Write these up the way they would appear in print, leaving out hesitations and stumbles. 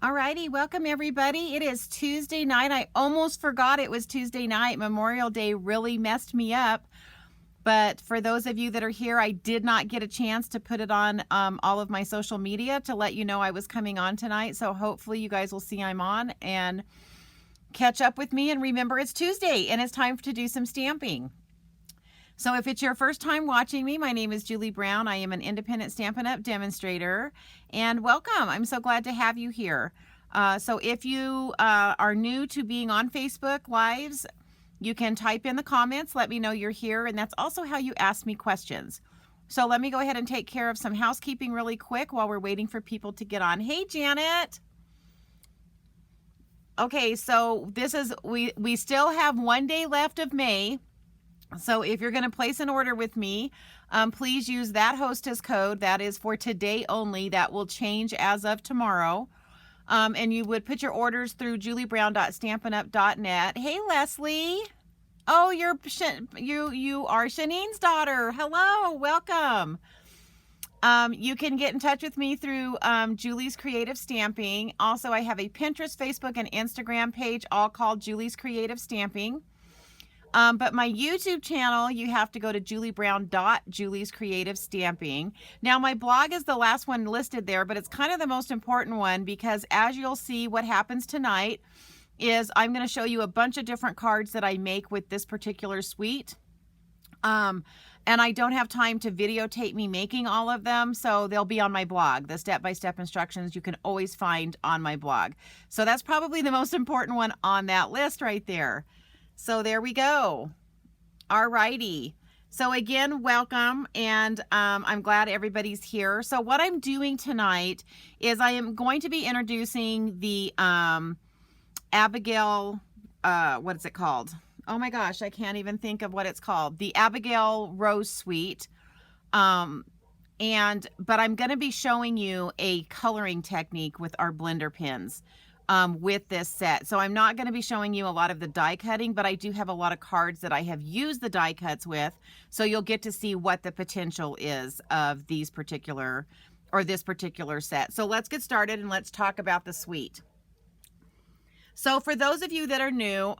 Alrighty, welcome everybody. It is Tuesday night. I almost forgot it was Tuesday night. Memorial Day really messed me up. But for those of you that are here, I did not get a chance to put it on all of my social media to let you know I was coming on tonight. So hopefully you guys will see I'm on and catch up with me. And remember, it's Tuesday and it's time to do some stamping. So if it's your first time watching me, my name is Julie Brown. I am an independent Stampin' Up! Demonstrator, and welcome. I'm so glad to have you here. So if you are new to being on Facebook Lives, you can type in the comments, let me know you're here, and that's also how you ask me questions. So let me go ahead and take care of some housekeeping really quick while we're waiting for people to get on. Hey, Janet. Okay, so this is, we still have 1 day left of May. So if you're going to place an order with me, please use that hostess code. That is for today only. That will change as of tomorrow. And you would put your orders through juliebrown.stampinup.net. Hey, Leslie. Oh, you are Shanine's daughter. Hello, welcome. You can get in touch with me through Julie's Creative Stamping. Also, I have a Pinterest, Facebook, and Instagram page, all called Julie's Creative Stamping. But my YouTube channel, you have to go to juliebrown.julie's creative stamping. Now, my blog is the last one listed there, but it's kind of the most important one because as you'll see, what happens tonight is I'm going to show you a bunch of different cards that I make with this particular suite. And I don't have time to videotape me making all of them, so they'll be on my blog. The step-by-step instructions you can always find on my blog. So that's probably the most important one on that list right there. So there we go. Alrighty. So again, welcome, and I'm glad everybody's here. So what I'm doing tonight is I am going to be introducing the Abigail, what is it called? Oh my gosh, I can't even think of what it's called. The Abigail Rose Suite. But I'm going to be showing you a coloring technique with our blender pins. With this set. So I'm not going to be showing you a lot of the die cutting, but I do have a lot of cards that I have used the die cuts with. So you'll get to see what the potential is of these particular, or this particular set. So let's get started and let's talk about the suite. So for those of you that are new,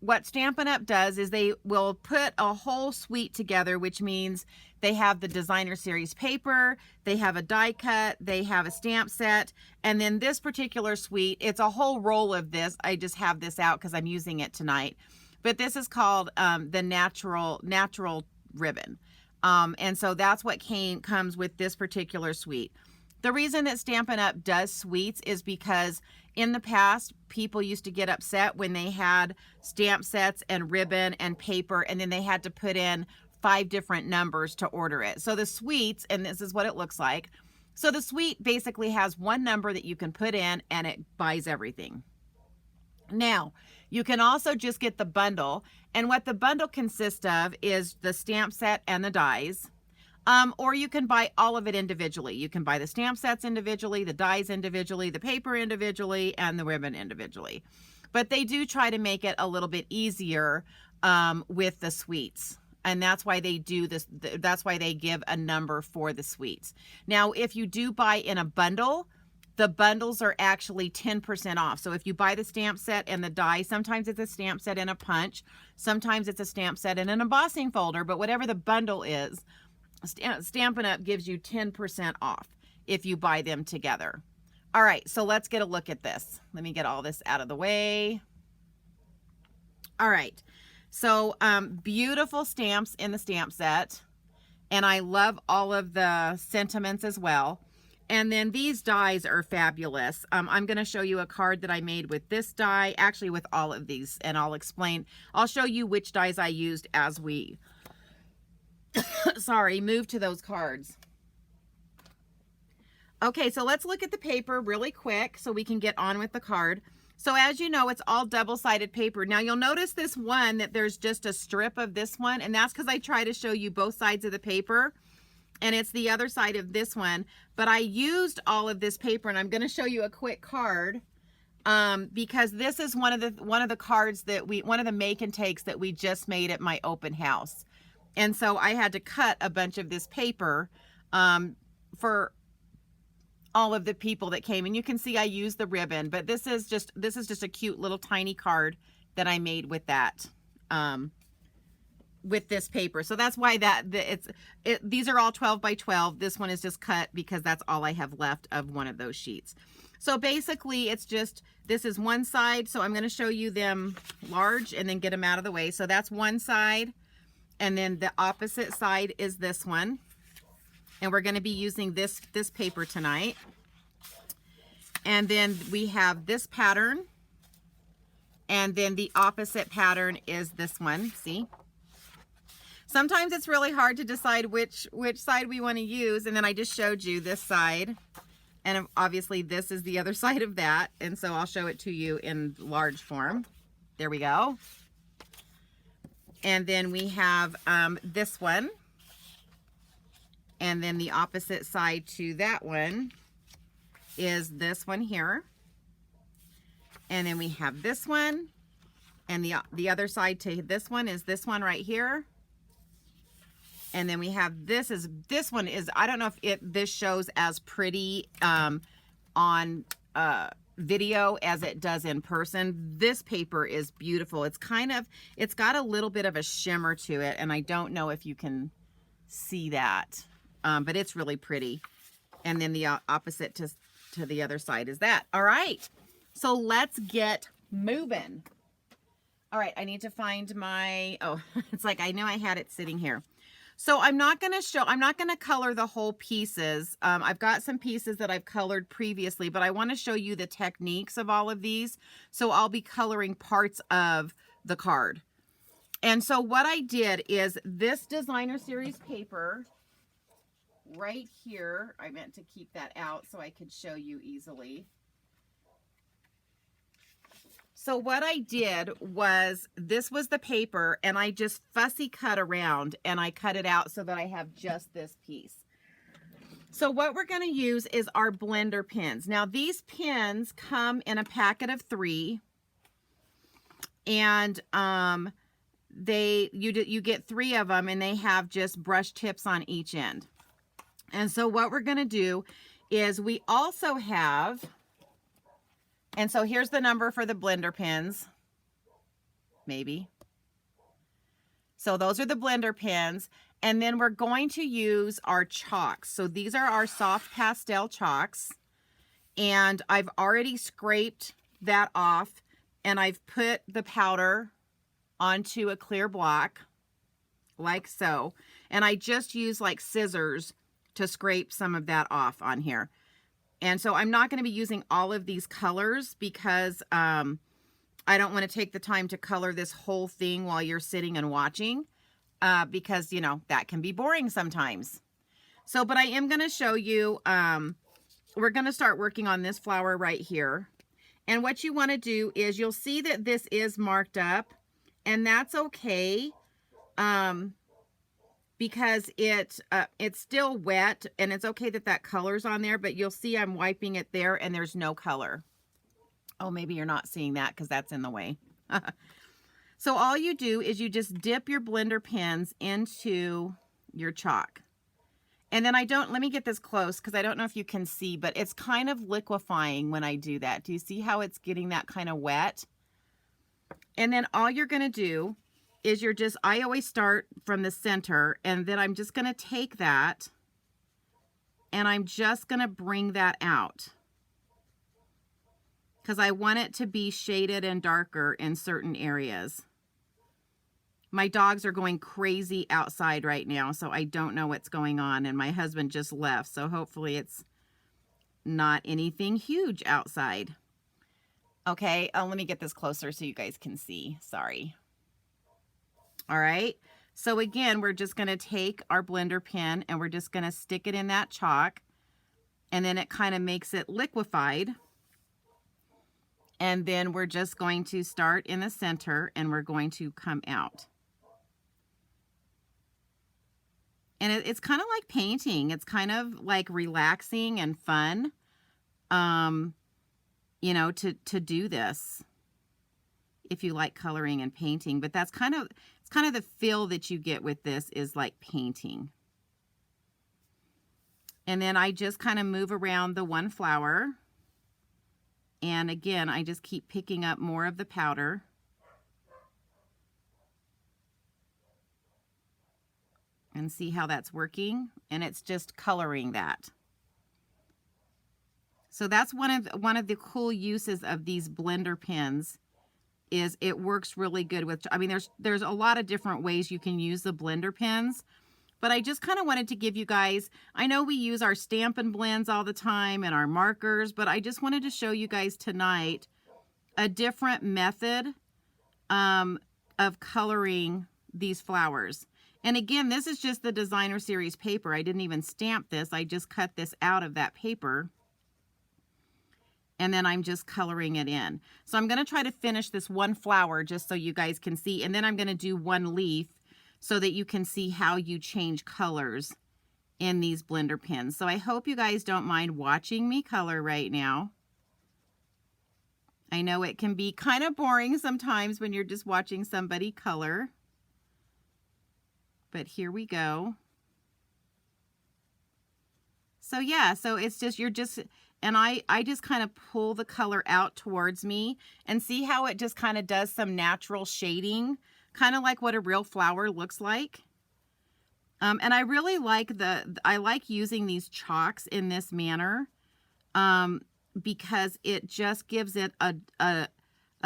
what Stampin' Up! Does is they will put a whole suite together, which means they have the designer series paper, they have a die cut, they have a stamp set, and then this particular suite, it's a whole roll of this. I just have this out because I'm using it tonight. But this is called the natural ribbon. And so that's what comes with this particular suite. The reason that Stampin' Up! Does suites is because in the past, people used to get upset when they had stamp sets and ribbon and paper, and then they had to put in 5 different numbers to order it. So the suites, and this is what it looks like. So the suite basically has one number that you can put in and it buys everything. Now, you can also just get the bundle, and what the bundle consists of is the stamp set and the dies. Or you can buy all of it individually. You can buy the stamp sets individually, the dies individually, the paper individually, and the ribbon individually. But they do try to make it a little bit easier with the suites. And that's why they do this. That's why they give a number for the suites. Now, if you do buy in a bundle, the bundles are actually 10% off. So if you buy the stamp set and the die, sometimes it's a stamp set and a punch. Sometimes it's a stamp set and an embossing folder. But whatever the bundle is, Stampin' Up! Gives you 10% off if you buy them together. All right, so let's get a look at this. Let me get all this out of the way. All right, so beautiful stamps in the stamp set, and I love all of the sentiments as well. And then these dies are fabulous. I'm going to show you a card that I made with this die, actually with all of these, and I'll show you which dies I used as we move to those cards. Okay, so let's look at the paper really quick so we can get on with the card. So as you know, it's all double-sided paper. Now you'll notice this one that there's just a strip of this one, and that's because I try to show you both sides of the paper, and it's the other side of this one. But I used all of this paper, and I'm going to show you a quick card because this is one of the cards that one of the make and takes that we just made at my open house. And so I had to cut a bunch of this paper for all of the people that came. And you can see I used the ribbon, but this is just a cute little tiny card that I made with that, with this paper. So that's why these are all 12 by 12. This one is just cut because that's all I have left of one of those sheets. So basically it's just, this is one side. So I'm going to show you them large and then get them out of the way. So that's one side. And then the opposite side is this one. And we're going to be using this paper tonight. And then we have this pattern. And then the opposite pattern is this one. See? Sometimes it's really hard to decide which side we want to use. And then I just showed you this side. And obviously this is the other side of that. And so I'll show it to you in large form. There we go. And then we have this one. And then the opposite side to that one is this one here. And then we have this one. And the other side to this one is this one right here. And then we have this one is, I don't know if this shows as pretty on video as it does in person. This paper is beautiful. It's got a little bit of a shimmer to it, and I don't know if you can see that, but it's really pretty. And then the opposite to the other side is that. All right, so let's get moving. All right, I need to find my, oh, it's like I knew I had it sitting here. So I'm not going to color the whole pieces. I've got some pieces that I've colored previously, but I want to show you the techniques of all of these. So I'll be coloring parts of the card. And so what I did is this designer series paper right here, I meant to keep that out so I could show you easily. So what I did was, this was the paper, and I just fussy cut around, and I cut it out so that I have just this piece. So what we're going to use is our blender pins. Now these pins come in a packet of 3, and you get 3 of them, and they have just brush tips on each end. And so what we're going to do is we also have, and so here's the number for the blender pins, maybe. So those are the blender pins. And then we're going to use our chalks. So these are our soft pastel chalks. And I've already scraped that off, and I've put the powder onto a clear block like so. And I just use like scissors to scrape some of that off on here. And so I'm not going to be using all of these colors because I don't want to take the time to color this whole thing while you're sitting and watching because, you know, that can be boring sometimes. So, but I am going to show you, we're going to start working on this flower right here. And what you want to do is, you'll see that this is marked up, and that's okay. Because it's still wet, and it's okay that that color's on there, but you'll see I'm wiping it there and there's no color. Oh, maybe you're not seeing that because that's in the way. So all you do is you just dip your blender pins into your chalk. And then let me get this close because I don't know if you can see, but it's kind of liquefying when I do that. Do you see how it's getting that kind of wet? And then all you're going to do is I always start from the center, and then I'm just going to take that and I'm just going to bring that out because I want it to be shaded and darker in certain areas. My dogs are going crazy outside right now, so I don't know what's going on, and my husband just left, so hopefully it's not anything huge outside. Okay, let me get this closer so you guys can see. Sorry. All right, so again, we're just going to take our blender pin and we're just going to stick it in that chalk, and then it kind of makes it liquefied. And then we're just going to start in the center and we're going to come out. And it's kind of like painting. It's kind of like relaxing and fun, you know, to do this if you like coloring and painting. But that's kind of the feel that you get with this is like painting. And then I just kind of move around the one flower. And again, I just keep picking up more of the powder. And see how that's working. And it's just coloring that. So that's one of the cool uses of these blender pens, is it works really good with, I mean, there's a lot of different ways you can use the blender pens, but I just kind of wanted to give you guys, I know we use our Stampin' blends all the time and our markers, but I just wanted to show you guys tonight a different method of coloring these flowers. And again, this is just the designer series paper. I didn't even stamp this. I just cut this out of that paper. And then I'm just coloring it in. So I'm going to try to finish this one flower just so you guys can see. And then I'm going to do one leaf so that you can see how you change colors in these blender pens. So I hope you guys don't mind watching me color right now. I know it can be kind of boring sometimes when you're just watching somebody color. But here we go. So yeah, so it's just, and I just kind of pull the color out towards me and see how it just kind of does some natural shading, kind of like what a real flower looks like. And I really like I like using these chalks in this manner because it just gives it a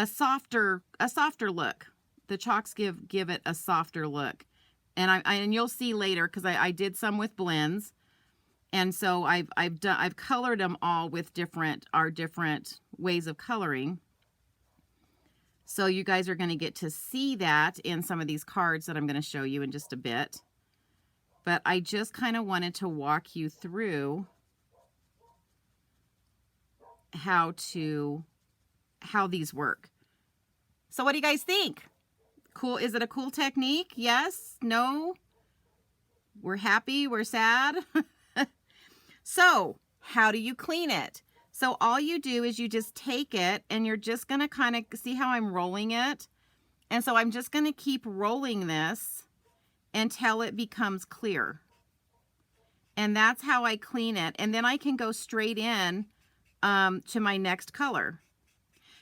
softer look. The chalks give it a softer look. And you'll see later, because I did some with blends. And so I've colored them all with our different ways of coloring. So you guys are going to get to see that in some of these cards that I'm going to show you in just a bit. But I just kind of wanted to walk you through how these work. So what do you guys think? Cool? Is it a cool technique? Yes? No? We're happy? We're sad? So how do you clean it? So all you do is you just take it and you're just going to kind of see how I'm rolling it. And so I'm just going to keep rolling this until it becomes clear. And that's how I clean it. And then I can go straight in to my next color.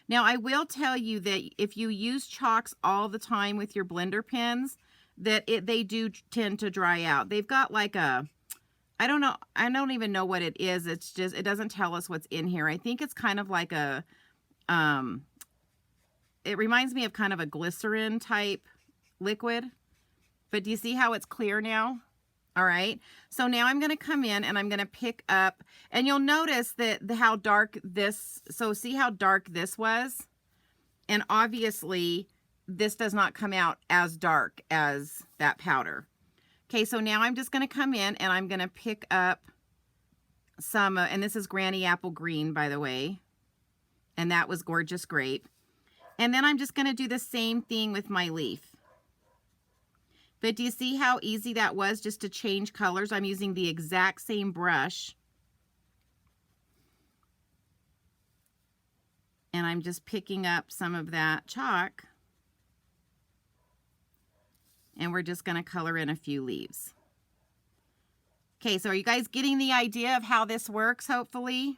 Now I will tell you that if you use chalks all the time with your blender pens, that they do tend to dry out. They've got like I don't know. I don't even know what it is. It's just, it doesn't tell us what's in here. I think it's kind of like it reminds me of kind of a glycerin type liquid. But do you see how it's clear now? All right. So now I'm going to come in and I'm going to pick up, and you'll notice that how dark this, so see how dark this was? And obviously this does not come out as dark as that powder. Okay, so now I'm just going to come in and I'm going to pick up some, and this is Granny Apple Green, by the way, and that was Gorgeous Grape. And then I'm just going to do the same thing with my leaf. But do you see how easy that was just to change colors? I'm using the exact same brush. And I'm just picking up some of that chalk. And we're just going to color in a few leaves. Okay, so are you guys getting the idea of how this works, hopefully?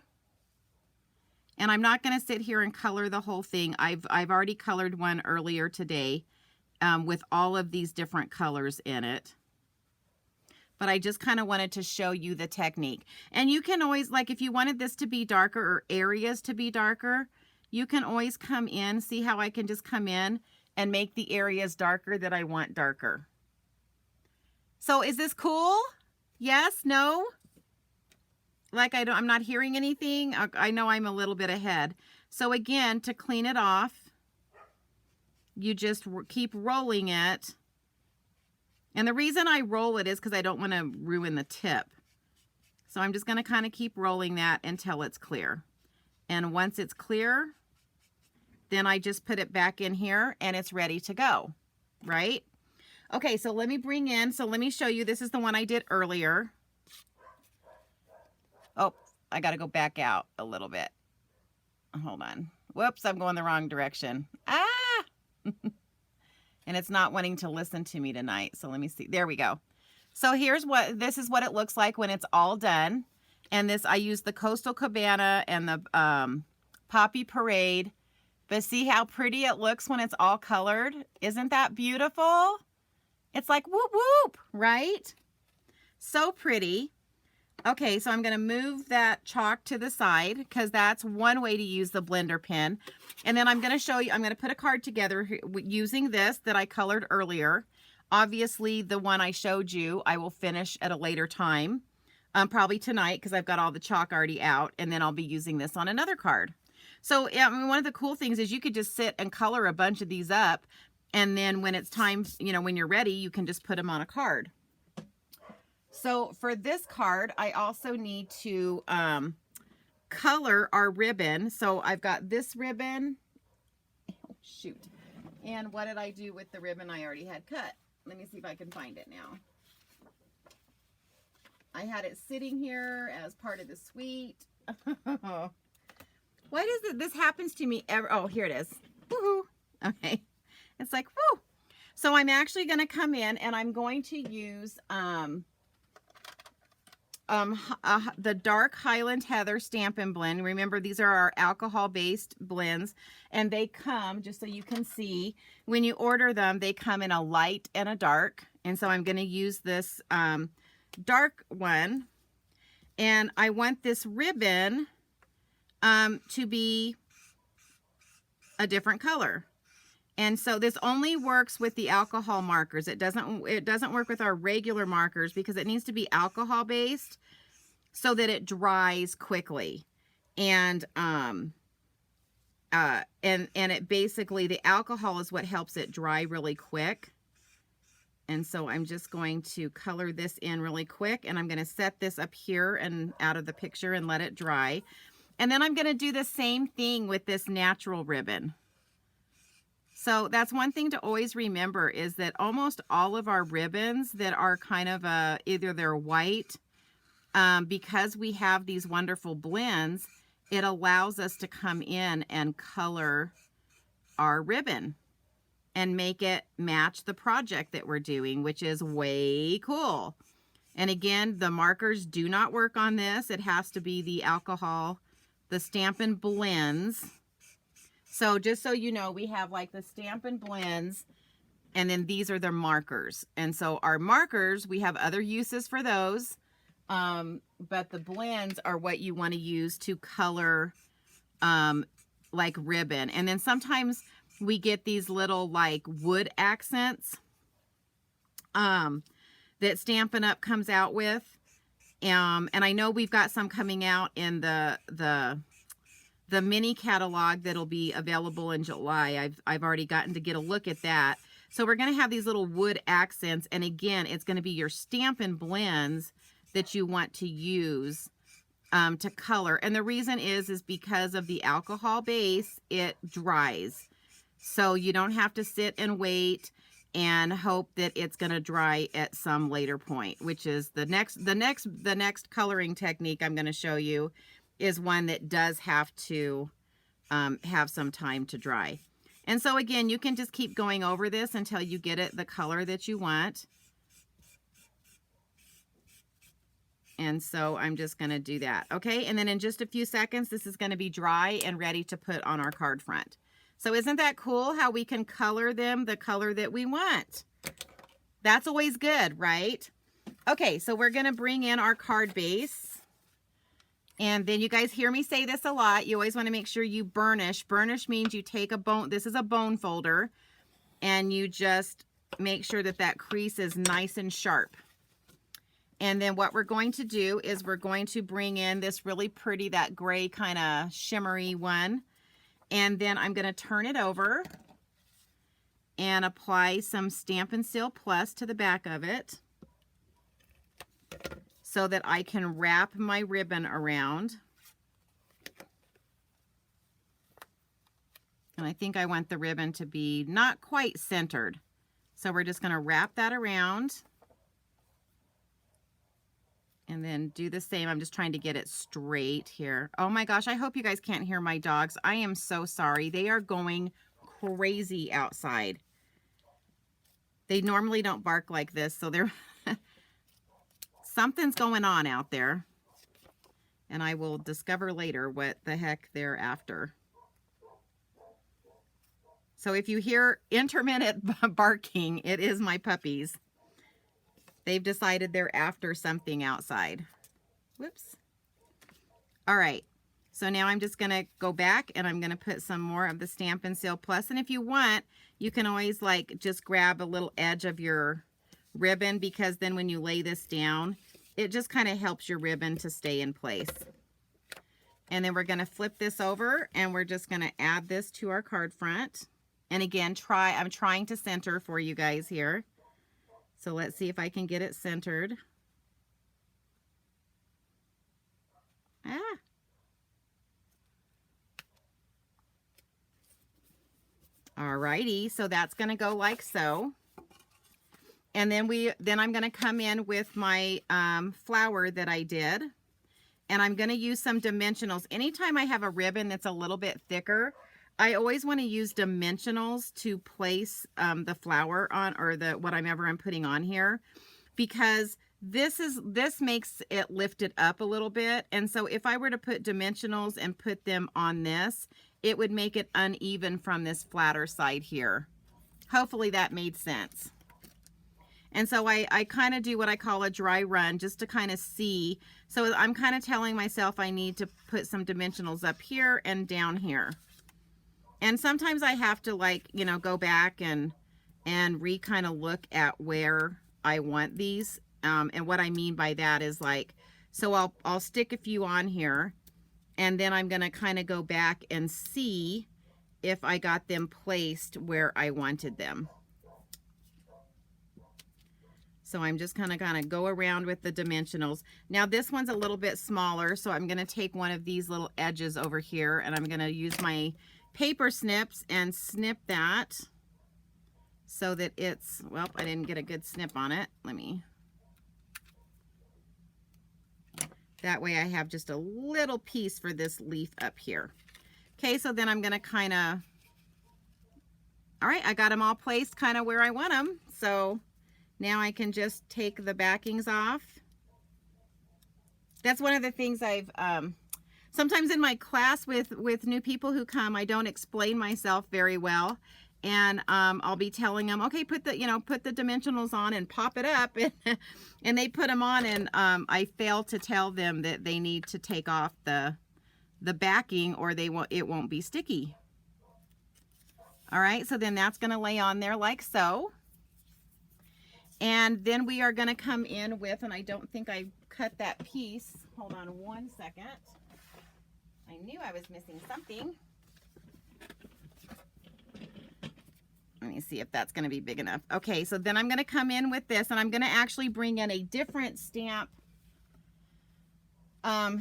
And I'm not going to sit here and color the whole thing. I've already colored one earlier today with all of these different colors in it. But I just kind of wanted to show you the technique. And you can always, like if you wanted this to be darker or areas to be darker, you can always come in. See how I can just come in and make the areas darker that I want darker. So is this cool? Yes? No? Like I'm not hearing anything? I know I'm a little bit ahead. So again, to clean it off, you just keep rolling it. And the reason I roll it is because I don't want to ruin the tip. So I'm just going to kind of keep rolling that until it's clear. And once it's clear, then I just put it back in here and it's ready to go, right? Okay, so let me bring in, so let me show you, this is the one I did earlier. Oh, I got to go back out a little bit. Hold on. Whoops, I'm going the wrong direction. Ah! And it's not wanting to listen to me tonight. So let me see. There we go. So this is what it looks like when it's all done. And this, I use the Coastal Cabana and the Poppy Parade. But see how pretty it looks when it's all colored? Isn't that beautiful? It's like whoop whoop, right? So pretty. Okay, so I'm going to move that chalk to the side because that's one way to use the blender pen. And then I'm going to show you, I'm going to put a card together using this that I colored earlier. Obviously, the one I showed you, I will finish at a later time, probably tonight because I've got all the chalk already out, and then I'll be using this on another card. So I mean, one of the cool things is you could just sit and color a bunch of these up, and then when it's time, you know, when you're ready, you can just put them on a card. So for this card, I also need to color our ribbon. So I've got this ribbon. Oh, shoot. And what did I do with the ribbon I already had cut? Let me see if I can find it now. I had it sitting here as part of the suite. Why does it, this happens to me ever? Oh, here it is. Woohoo. Okay. It's like, whoo. So I'm actually going to come in and I'm going to use the dark Highland Heather Stampin' Blend. Remember, these are our alcohol-based blends, and they come, just so you can see, when you order them, they come in a light and a dark. And so I'm going to use this dark one, and I want this ribbon to be a different color. And so this only works with the alcohol markers. It doesn't work with our regular markers because it needs to be alcohol based so that it dries quickly. And it basically, the alcohol is what helps it dry really quick. And so I'm just going to color this in really quick, and I'm going to set this up here and out of the picture and let it dry. And then I'm going to do the same thing with this natural ribbon. So that's one thing to always remember, is that almost all of our ribbons that are kind of either they're white, because we have these wonderful blends, it allows us to come in and color our ribbon and make it match the project that we're doing, which is way cool. And again, the markers do not work on this. It has to be the alcohol, the Stampin' blends. So just so you know, we have like the Stampin' blends, and then these are the markers. And so our markers, we have other uses for those, but the blends are what you want to use to color like ribbon. And then sometimes we get these little like wood accents that Stampin' Up! Comes out with. And I know we've got some coming out in the mini catalog that'll be available in July. I've already gotten to get a look at that. So we're going to have these little wood accents, and again, it's going to be your Stampin' blends that you want to use to color. And the reason is because of the alcohol base, it dries. So you don't have to sit and wait and hope that it's going to dry at some later point, which is the next coloring technique I'm going to show you is one that does have to have some time to dry. And so again, you can just keep going over this until you get it the color that you want. And so I'm just going to do that. Okay. And then in just a few seconds, this is going to be dry and ready to put on our card front. So isn't that cool how we can color them the color that we want? That's always good, right? Okay. So we're going to bring in our card base. And then you guys hear me say this a lot. You always want to make sure you burnish. Burnish means you take a bone. This is a bone folder. And you just make sure that that crease is nice and sharp. And then what we're going to do is we're going to bring in this really pretty, that gray kind of shimmery one. And then I'm going to turn it over and apply some Stampin' Seal Plus to the back of it, so that I can wrap my ribbon around. And I think I want the ribbon to be not quite centered. So we're just going to wrap that around. And then do the same. I'm just trying to get it straight here. Oh my gosh, I hope you guys can't hear my dogs. I am so sorry. They are going crazy outside. They normally don't bark like this, so they're... Something's going on out there. and I will discover later what the heck they're after. So if you hear intermittent barking, it is my puppies. They've decided they're after something outside. Whoops. All right. So now I'm just going to go back and I'm going to put some more of the Stampin' Seal Plus. And if you want, you can always like just grab a little edge of your ribbon, because then when you lay this down, it just kind of helps your ribbon to stay in place. And then we're going to flip this over and we're just going to add this to our card front. And again, I'm trying to center for you guys here. So let's see if I can get it centered. Alrighty, so that's going to go like so. And then I'm going to come in with my flower that I did. And I'm going to use some dimensionals. Anytime I have a ribbon that's a little bit thicker, I always want to use dimensionals to place the flower on, or whatever I'm putting on here, because this makes it lift it up a little bit. And so if I were to put dimensionals and put them on this, it would make it uneven from this flatter side here. Hopefully that made sense. And so I kind of do what I call a dry run, just to kind of see. So I'm kind of telling myself I need to put some dimensionals up here and down here. And sometimes I have to, like, you know, go back and kind of look at where I want these. And what I mean by that is, like, so I'll stick a few on here, and then I'm going to kind of go back and see if I got them placed where I wanted them. So I'm just kind of go around with the dimensionals. Now this one's a little bit smaller, so I'm going to take one of these little edges over here, and I'm going to use my paper snips and snip that so that it's, well, I didn't get a good snip on it. That way I have just a little piece for this leaf up here. Okay, so then I'm going to kind of, all right, I got them all placed kind of where I want them. So now I can just take the backings off. That's one of the things I've, sometimes in my class with new people who come, I don't explain myself very well. And I'll be telling them, okay, put the dimensionals on and pop it up. And they put them on, and I fail to tell them that they need to take off the backing, or it won't be sticky. All right, so then that's going to lay on there like so. And then we are going to come in with, and I don't think I cut that piece. Hold on one second. I knew I was missing something. Let me see if that's going to be big enough. Okay, so then I'm going to come in with this, and I'm going to actually bring in a different stamp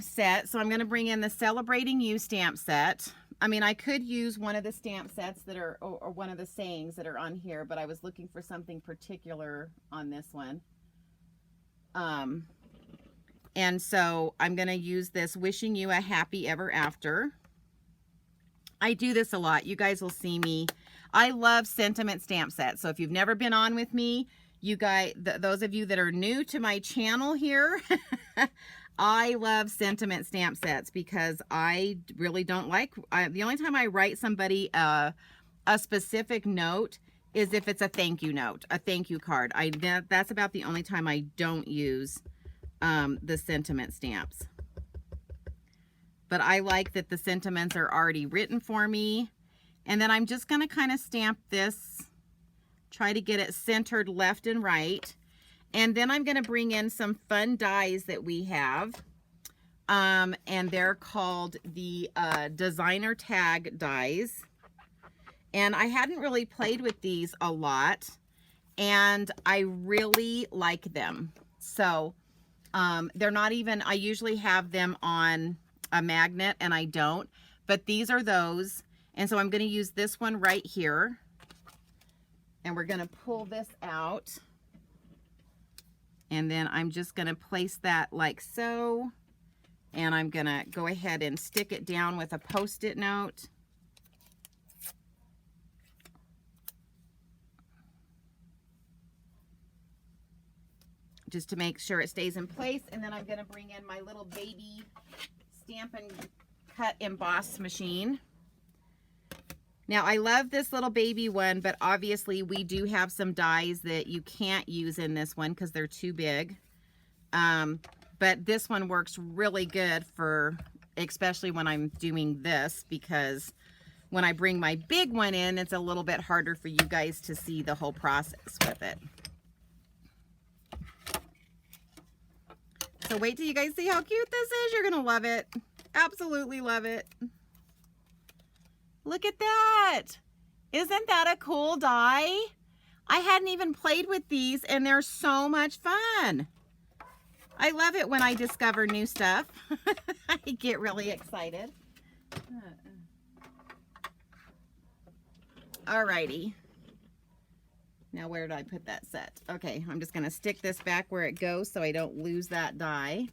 set. So I'm going to bring in the Celebrating You stamp set. I mean, I could use one of the stamp sets that are, or one of the sayings that are on here, but I was looking for something particular on this one. And so I'm going to use this Wishing You a Happy Ever After. I do this a lot. You guys will see me. I love sentiment stamp sets. So if you've never been on with me, you guys, those of you that are new to my channel here, I love sentiment stamp sets because I really don't like, the only time I write somebody a specific note is if it's a thank you note, a thank you card. That's about the only time I don't use the sentiment stamps. But I like that the sentiments are already written for me. And then I'm just going to kind of stamp this, try to get it centered left and right. And then I'm going to bring in some fun dies that we have. And they're called the designer tag dies. And I hadn't really played with these a lot, and I really like them. So they're not even, I usually have them on a magnet, and I don't, but these are those. And so I'm going to use this one right here, and we're going to pull this out, and then I'm just going to place that like so, and I'm going to go ahead and stick it down with a Post-it note. Just to make sure it stays in place. And then I'm going to bring in my little baby Stampin' Cut Emboss machine. Now I love this little baby one, but obviously we do have some dies that you can't use in this one because they're too big. But this one works really good for, especially when I'm doing this, because when I bring my big one in, it's a little bit harder for you guys to see the whole process with it. So wait till you guys see how cute this is. You're gonna love it. Absolutely love it. Look at that. Isn't that a cool die? I hadn't even played with these and they're so much fun. I love it when I discover new stuff. I get really excited. Alrighty. Now where did I put that set? Okay, I'm just gonna stick this back where it goes so I don't lose that die.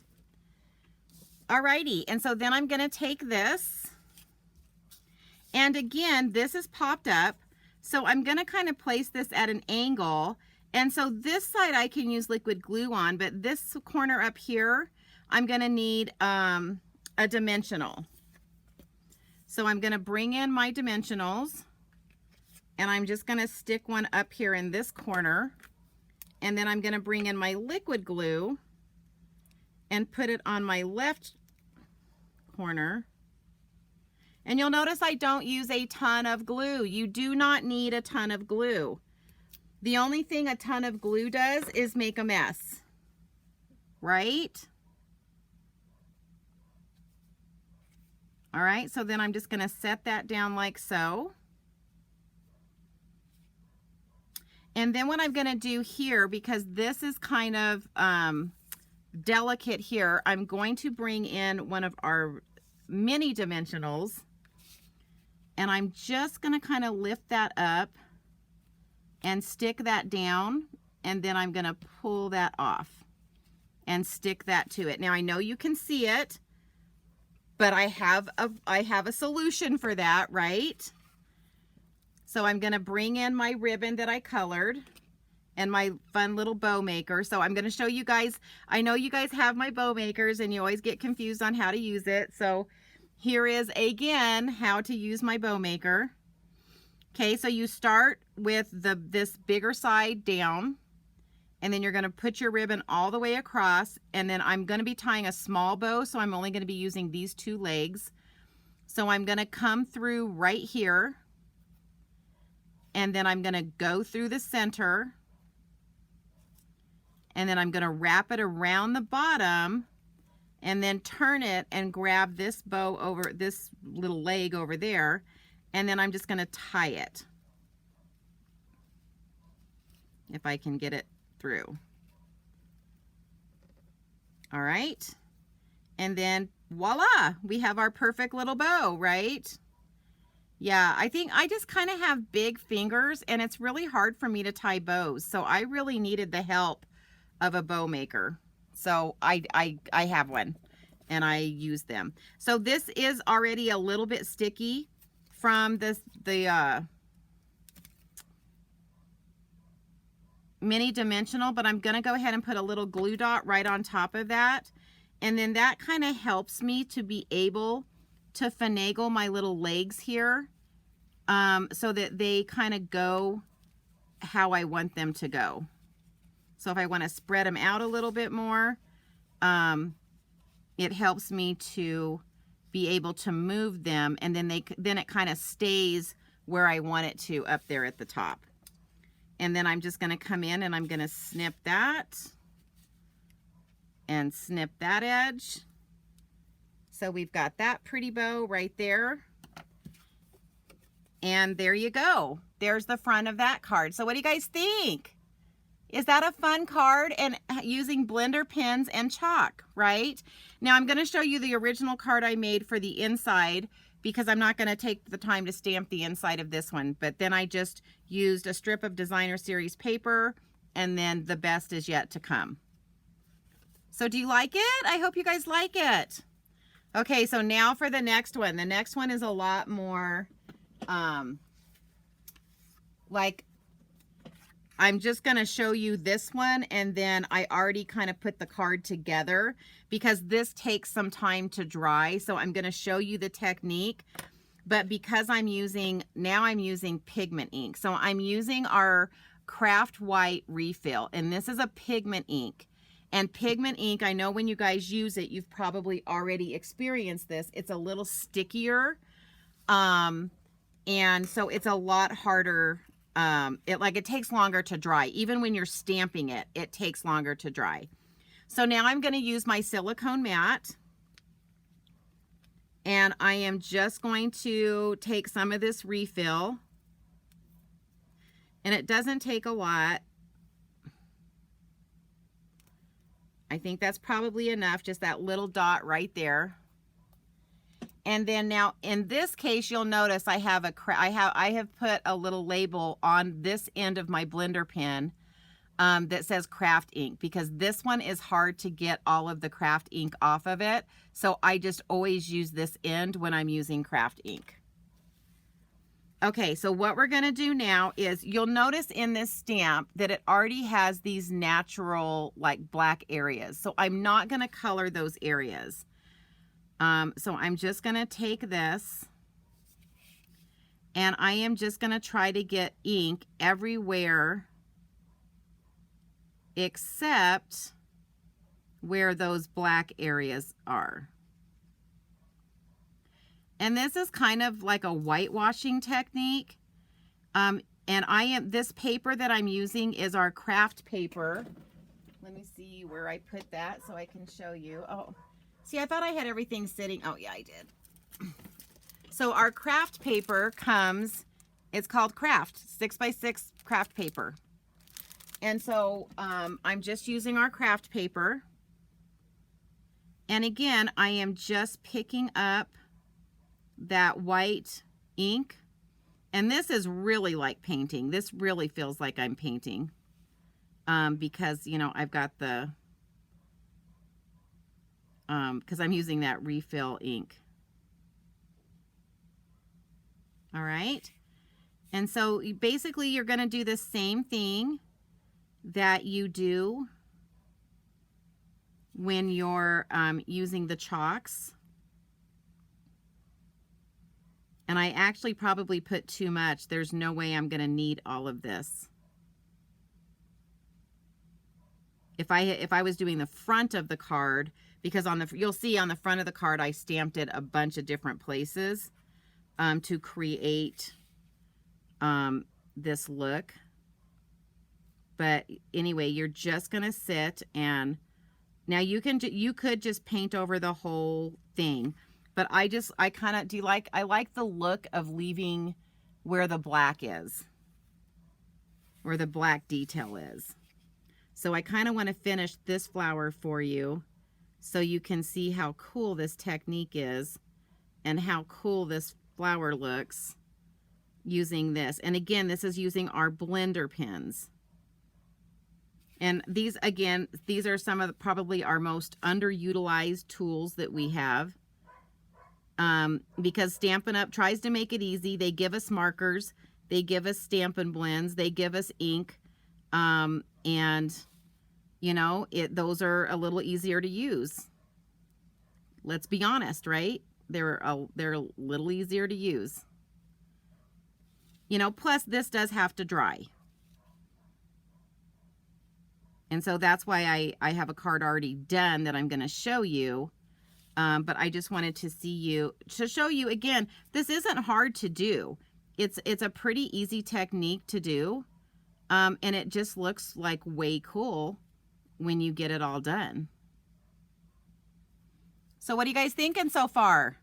Alrighty, and so then I'm gonna take this, and again, this is popped up, so I'm gonna kind of place this at an angle, and so this side I can use liquid glue on, but this corner up here, I'm gonna need a dimensional. So I'm gonna bring in my dimensionals, and I'm just gonna stick one up here in this corner, and then I'm gonna bring in my liquid glue and put it on my left corner. And you'll notice I don't use a ton of glue. You do not need a ton of glue. The only thing a ton of glue does is make a mess, right? All right, so then I'm just gonna set that down like so. And then what I'm gonna do here, because this is kind of delicate here, I'm going to bring in one of our mini dimensionals, and I'm just gonna kind of lift that up and stick that down, and then I'm gonna pull that off and stick that to it. Now I know you can see it, but I have a solution for that, right? So I'm gonna bring in my ribbon that I colored and my fun little bow maker. So I'm gonna show you guys, I know you guys have my bow makers and you always get confused on how to use it. So here is again how to use my bow maker. Okay, so you start with this bigger side down, and then you're gonna put your ribbon all the way across, and then I'm gonna be tying a small bow, so I'm only gonna be using these two legs. So I'm gonna come through right here, and then I'm gonna go through the center, and then I'm gonna wrap it around the bottom, and then turn it and grab this bow over, this little leg over there, and then I'm just gonna tie it. If I can get it through. All right. And then voila, we have our perfect little bow, right? Yeah, I think I just kind of have big fingers and it's really hard for me to tie bows. So I really needed the help of a bow maker. So I have one and I use them. So this is already a little bit sticky from the mini dimensional, but I'm gonna go ahead and put a little glue dot right on top of that. And then that kind of helps me to be able to finagle my little legs here so that they kind of go how I want them to go. So if I want to spread them out a little bit more, it helps me to be able to move them, and then it kind of stays where I want it to up there at the top. And then I'm just going to come in and I'm going to snip that and snip that edge. So we've got that pretty bow right there. And there you go. There's the front of that card. So what do you guys think? Is that a fun card? And using blender pens and chalk, right? Now I'm going to show you the original card I made for the inside, because I'm not going to take the time to stamp the inside of this one. But then I just used a strip of designer series paper, and then the best is yet to come. So do you like it? I hope you guys like it. Okay, so now for the next one. The next one is a lot more like I'm just going to show you this one, and then I already kind of put the card together because this takes some time to dry. So I'm going to show you the technique, but because now I'm using pigment ink. So I'm using our Craft White refill, and this is a pigment ink. And pigment ink, I know when you guys use it, you've probably already experienced this. It's a little stickier. And so it's a lot harder. It takes longer to dry. Even when you're stamping it, it takes longer to dry. So now I'm going to use my silicone mat. And I am just going to take some of this refill. And it doesn't take a lot. I think that's probably enough, just that little dot right there. And then now in this case, you'll notice I have put a little label on this end of my blender pen that says craft ink, because this one is hard to get all of the craft ink off of it. So I just always use this end when I'm using craft ink. Okay, so what we're going to do now is, you'll notice in this stamp that it already has these natural like black areas. So I'm not going to color those areas. So I'm just going to take this, and I am just going to try to get ink everywhere except where those black areas are. And this is kind of like a whitewashing technique. And this paper that I'm using is our craft paper. Let me see where I put that so I can show you. Oh, see, I thought I had everything sitting. Oh yeah, I did. So our craft paper it's called Craft 6x6 craft paper. And so I'm just using our craft paper. And again, I am just picking up that white ink. And this is really like painting. This really feels like I'm painting. Because, you know, I've got the, because I'm using that refill ink. All right. And so basically you're going to do the same thing that you do when you're using the chalks. And I actually probably put too much. There's no way I'm going to need all of this. If I was doing the front of the card, because you'll see on the front of the card I stamped it a bunch of different places to create this look. But anyway, you're just going to sit, and now you could just paint over the whole thing. But I like the look of leaving where the black is, where the black detail is. So I kind of want to finish this flower for you so you can see how cool this technique is and how cool this flower looks using this. And again, this is using our blender pens. And these are some of probably our most underutilized tools that we have. Because Stampin' Up! Tries to make it easy. They give us markers, they give us Stampin' blends, they give us ink, and you know, those are a little easier to use. Let's be honest, right? They're a little easier to use. You know, plus this does have to dry. And so that's why I have a card already done that I'm going to show you. But I just wanted to show you again, this isn't hard to do. It's a pretty easy technique to do. And it just looks like way cool when you get it all done. So what are you guys thinking so far?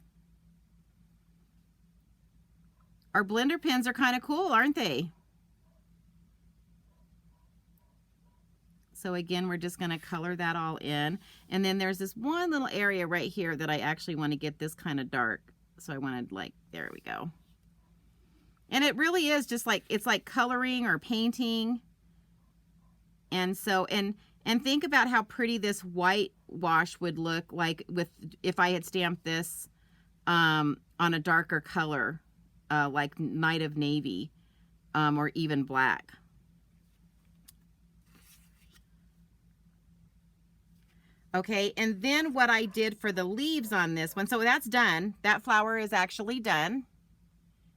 Our blender pens are kind of cool, aren't they? So again, we're just going to color that all in. And then there's this one little area right here that I actually want to get this kind of dark. So I wanted, like, there we go. And it really is just like, it's like coloring or painting. And so, and think about how pretty this white wash would look like if I had stamped this on a darker color, like Night of Navy, or even black. Okay, and then what I did for the leaves on this one, so that's done. That flower is actually done.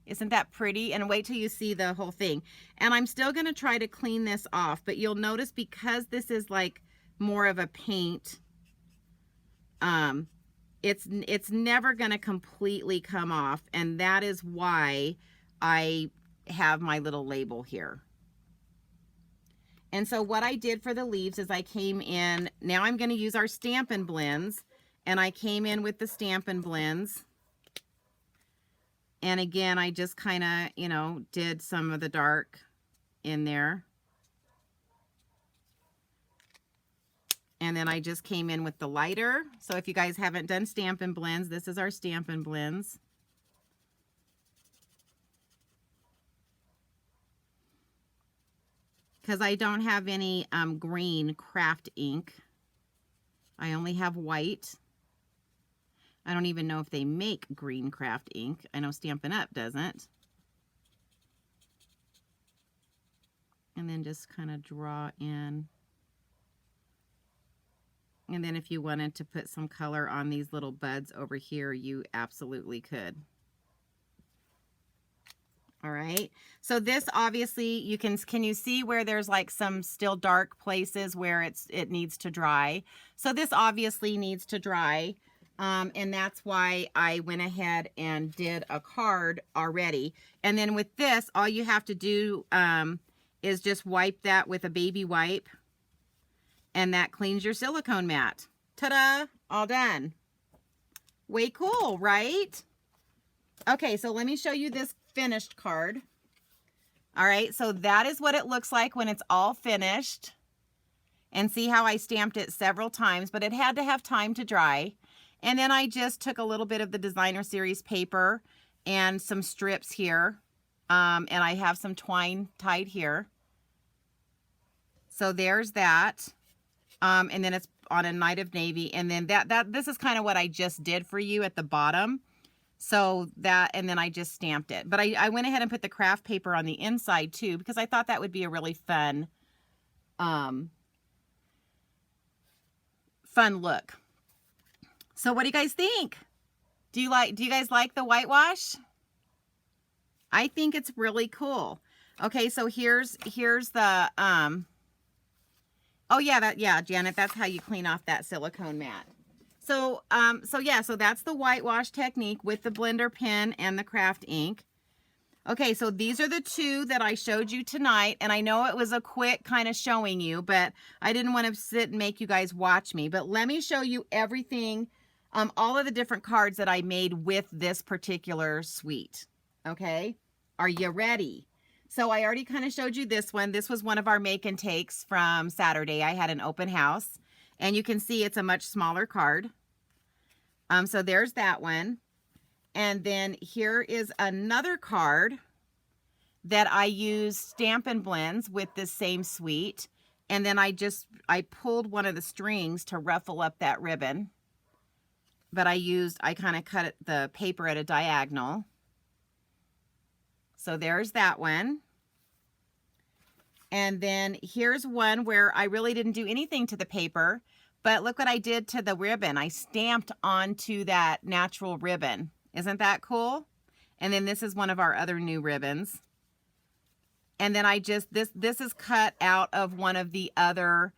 Isn't that pretty? And wait till you see the whole thing. And I'm still gonna try to clean this off, but you'll notice because this is like more of a paint, it's never gonna completely come off, and that is why I have my little label here. And so what I did for the leaves is I came in, now I'm gonna use our Stampin' blends, and I came in with the Stampin' blends. And again, I just kind of, you know, did some of the dark in there. And then I just came in with the lighter. So if you guys haven't done Stampin' blends, this is our Stampin' blends. Because I don't have any green craft ink. I only have white. I don't even know if they make green craft ink. I know Stampin' Up! Doesn't. And then just kind of draw in. And then if you wanted to put some color on these little buds over here, you absolutely could. All right, so this obviously you can you see where there's like some still dark places where it needs to dry. So this obviously needs to dry, and that's why I went ahead and did a card already. And then with this, all you have to do is just wipe that with a baby wipe, and that cleans your silicone mat. Ta-da! All done. Way cool, right? Okay, so let me show you this finished card. All right, so that is what it looks like when it's all finished. And see how I stamped it several times, but it had to have time to dry. And then I just took a little bit of the designer series paper and some strips here. And I have some twine tied here. So there's that. And then it's on a Night of Navy. And then this is kind of what I just did for you at the bottom. So that, and then I just stamped it. But I went ahead and put the craft paper on the inside too, because I thought that would be a really fun, fun look. So what do you guys think? Do you guys like the whitewash? I think it's really cool. Okay, so here's the, oh yeah, Janet, that's how you clean off that silicone mat. So, so that's the whitewash technique with the blender pen and the craft ink. Okay, so these are the two that I showed you tonight, and I know it was a quick kind of showing you, but I didn't want to sit and make you guys watch me. But let me show you everything, all of the different cards that I made with this particular suite. Okay, are you ready? So I already kind of showed you this one. This was one of our make and takes from Saturday. I had an open house, and you can see it's a much smaller card. So there's that one. And then here is another card that I used Stampin' blends with this same suite. And then I pulled one of the strings to ruffle up that ribbon. But I kind of cut the paper at a diagonal. So there's that one. And then here's one where I really didn't do anything to the paper, but look what I did to the ribbon. I stamped onto that natural ribbon. Isn't that cool? And then this is one of our other new ribbons. And then this is cut out of one of the other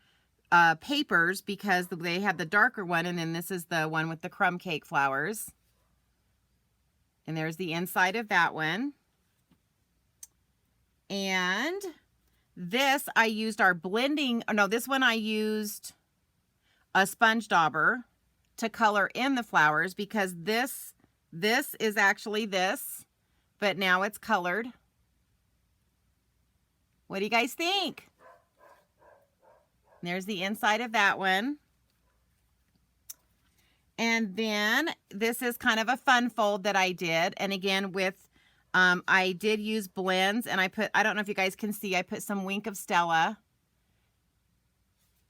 papers because they had the darker one, and then this is the one with the crumb cake flowers. And there's the inside of that one. And this I used our blending, no, this one I used a sponge dauber to color in the flowers because this is actually this, but now it's colored. What do you guys think? There's the inside of that one. And then this is kind of a fun fold that I did. And again, with, I did use blends, and I don't know if you guys can see, I put some Wink of Stella.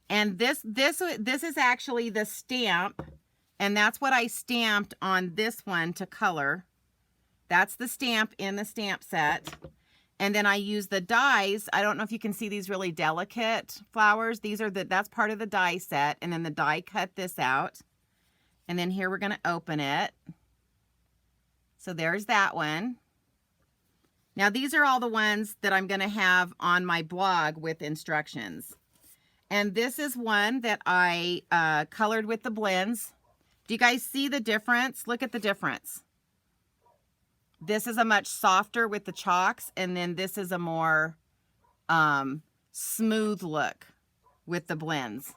And this is actually the stamp, and that's what I stamped on this one to color. That's the stamp in the stamp set. And then I use the dies. I don't know if you can see these really delicate flowers. These are that's part of the die set. And then the die cut this out. And then here we're going to open it. So there's that one. Now these are all the ones that I'm going to have on my blog with instructions. And this is one that I colored with the blends. Do you guys see the difference? Look at the difference. This is a much softer with the chalks, and then this is a more smooth look with the blends.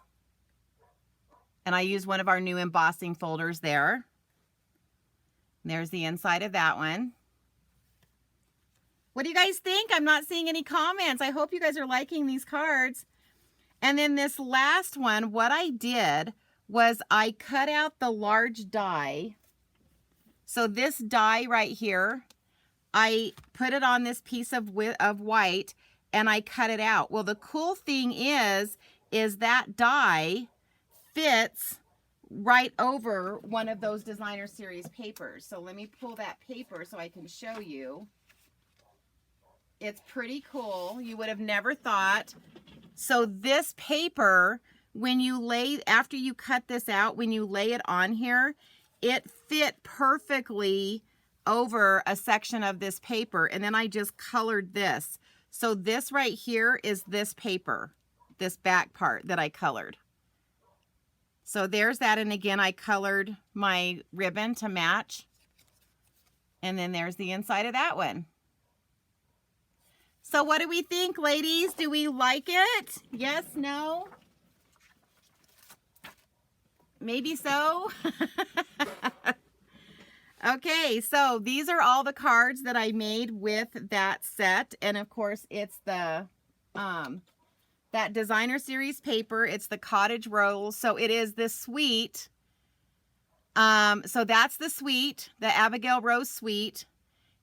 And I use one of our new embossing folders there. There's the inside of that one. What do you guys think? I'm not seeing any comments. I hope you guys are liking these cards. And then this last one, what I did was I cut out the large die. So this die right here, I put it on this piece of white and I cut it out. Well, the cool thing is that die fits right over one of those designer series papers. So let me pull that paper so I can show you. It's pretty cool. You would have never thought. So this paper, when you after you cut this out, when you lay it on here, it fit perfectly over a section of this paper. And then I just colored this. So this right here is this paper, this back part that I colored. So there's that. And again, I colored my ribbon to match. And then there's the inside of that one. So what do we think, ladies? Do we like it? Yes, no? Maybe so. Okay, so these are all the cards that I made with that set. And of course, it's the that designer series paper. It's the Cottage Rose. So it is this suite. So that's the suite, the Abigail Rose Suite.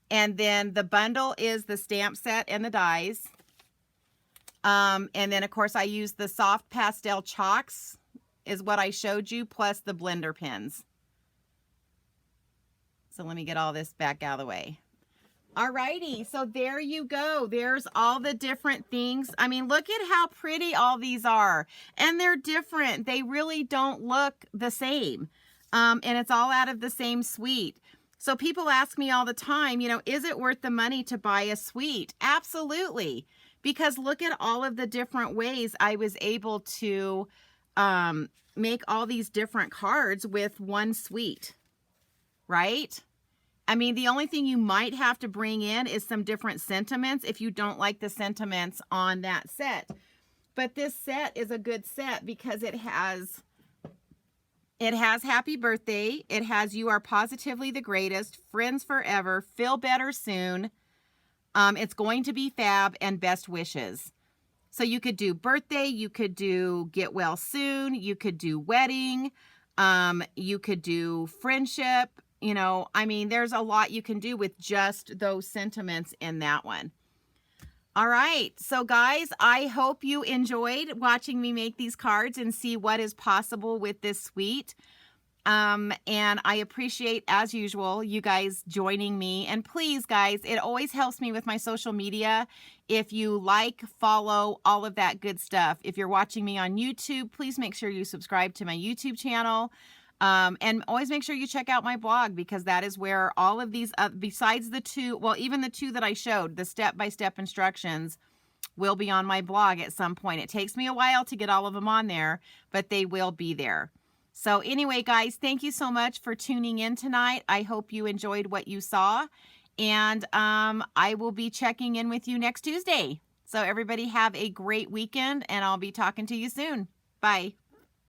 And then the bundle is the stamp set and the dies. And then, of course, I use the soft pastel chalks is what I showed you, plus the blender pens. So let me get all this back out of the way. Alrighty, so there you go. There's all the different things. I mean, look at how pretty all these are. And they're different. They really don't look the same. And it's all out of the same suite. So people ask me all the time, you know, is it worth the money to buy a suite? Absolutely. Because look at all of the different ways I was able to make all these different cards with one suite, right? I mean, the only thing you might have to bring in is some different sentiments if you don't like the sentiments on that set. But this set is a good set because it has Happy Birthday. It has You Are Positively the Greatest, Friends Forever, Feel Better Soon. It's Going to Be Fab, and Best Wishes. So you could do birthday, you could do get well soon, you could do wedding, you could do friendship. You know, I mean, there's a lot you can do with just those sentiments in that one. All right, so guys, I hope you enjoyed watching me make these cards and see what is possible with this suite. And I appreciate, as usual, you guys joining me. And please, guys, it always helps me with my social media if you like, follow, all of that good stuff. If you're watching me on YouTube, please make sure you subscribe to my YouTube channel. And always make sure you check out my blog, because that is where all of these, besides the two, well, even the two that I showed, the step-by-step instructions, will be on my blog at some point. It takes me a while to get all of them on there, but they will be there. So anyway, guys, thank you so much for tuning in tonight. I hope you enjoyed what you saw, and I will be checking in with you next Tuesday. So everybody have a great weekend, and I'll be talking to you soon. Bye.